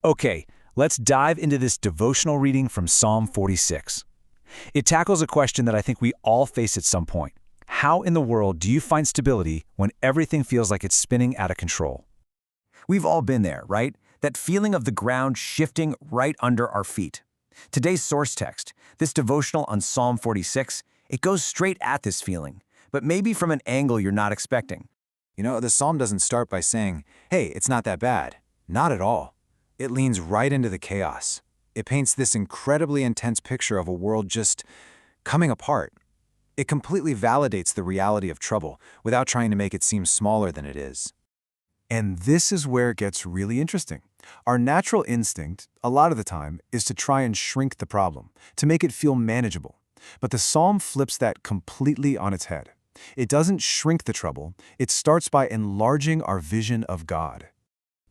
Okay, let's dive into this devotional reading from Psalm 46. It tackles a question that I think we all face at some point. How in the world do you find stability when everything feels like it's spinning out of control? We've all been there, right? That feeling of the ground shifting right under our feet. Today's source text, this devotional on Psalm 46, it goes straight at this feeling, but maybe from an angle you're not expecting. The psalm doesn't start by saying, hey, it's not that bad. Not at all. It leans right into the chaos. It paints this incredibly intense picture of a world just coming apart. It completely validates the reality of trouble without trying to make it seem smaller than it is. And this is where it gets really interesting. Our natural instinct, a lot of the time, is to try and shrink the problem, to make it feel manageable. But the psalm flips that completely on its head. It doesn't shrink the trouble, it starts by enlarging our vision of God.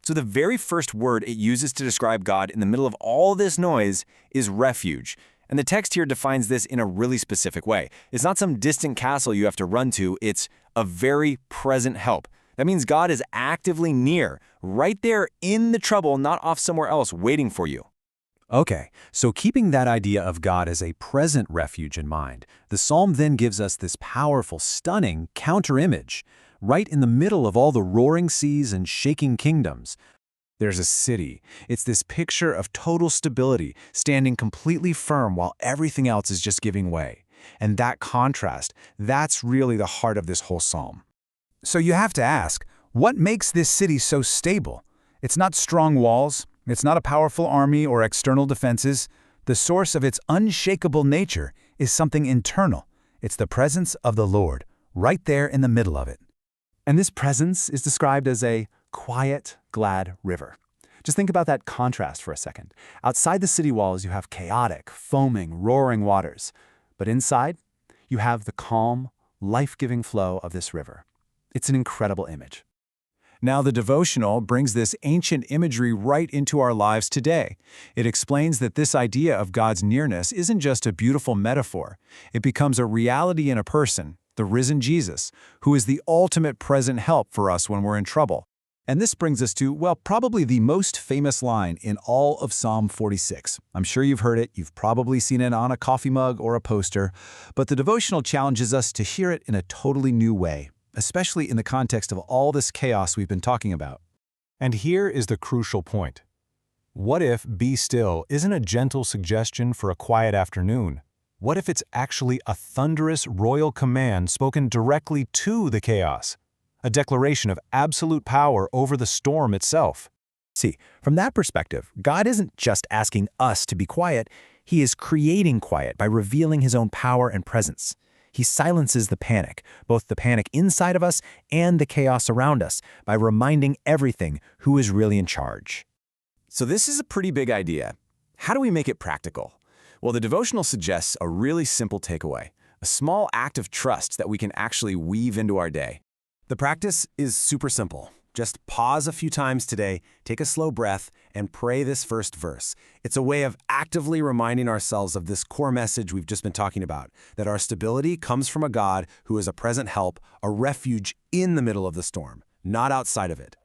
So the very first word it uses to describe God in the middle of all this noise is refuge. And the text here defines this in a really specific way. It's not some distant castle you have to run to, it's a very present help. That means God is actively near, right there in the trouble, not off somewhere else waiting for you. Okay, so keeping that idea of God as a present refuge in mind, the psalm then gives us this powerful, stunning counter-image. Right in the middle of all the roaring seas and shaking kingdoms, there's a city. It's this picture of total stability, standing completely firm while everything else is just giving way. And that contrast, that's really the heart of this whole psalm. So you have to ask, what makes this city so stable? It's not strong walls, it's not a powerful army or external defenses. The source of its unshakable nature is something internal. It's the presence of the Lord, right there in the middle of it. And this presence is described as a quiet, glad river. Just think about that contrast for a second. Outside the city walls, you have chaotic, foaming, roaring waters. But inside, you have the calm, life-giving flow of this river. It's an incredible image. Now, the devotional brings this ancient imagery right into our lives today. It explains that this idea of God's nearness isn't just a beautiful metaphor. It becomes a reality in a person, the risen Jesus, who is the ultimate present help for us when we're in trouble. And this brings us to, well, probably the most famous line in all of Psalm 46. I'm sure you've heard it, you've probably seen it on a coffee mug or a poster, but the devotional challenges us to hear it in a totally new way, especially in the context of all this chaos we've been talking about. And here is the crucial point. What if "be still" isn't a gentle suggestion for a quiet afternoon? What if it's actually a thunderous royal command spoken directly to the chaos? A declaration of absolute power over the storm itself. See, from that perspective, God isn't just asking us to be quiet, He is creating quiet by revealing His own power and presence. He silences the panic, both the panic inside of us and the chaos around us, by reminding everything who is really in charge. So this is a pretty big idea. How do we make it practical? Well, the devotional suggests a really simple takeaway, a small act of trust that we can actually weave into our day. The practice is super simple. Just pause a few times today, take a slow breath, and pray this first verse. It's a way of actively reminding ourselves of this core message we've just been talking about, that our stability comes from a God who is a present help, a refuge in the middle of the storm, not outside of it.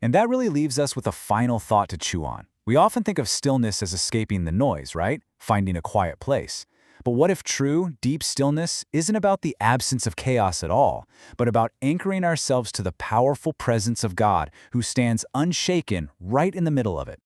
And that really leaves us with a final thought to chew on. We often think of stillness as escaping the noise, right? Finding a quiet place. But what if true, deep stillness isn't about the absence of chaos at all, but about anchoring ourselves to the powerful presence of God who stands unshaken right in the middle of it?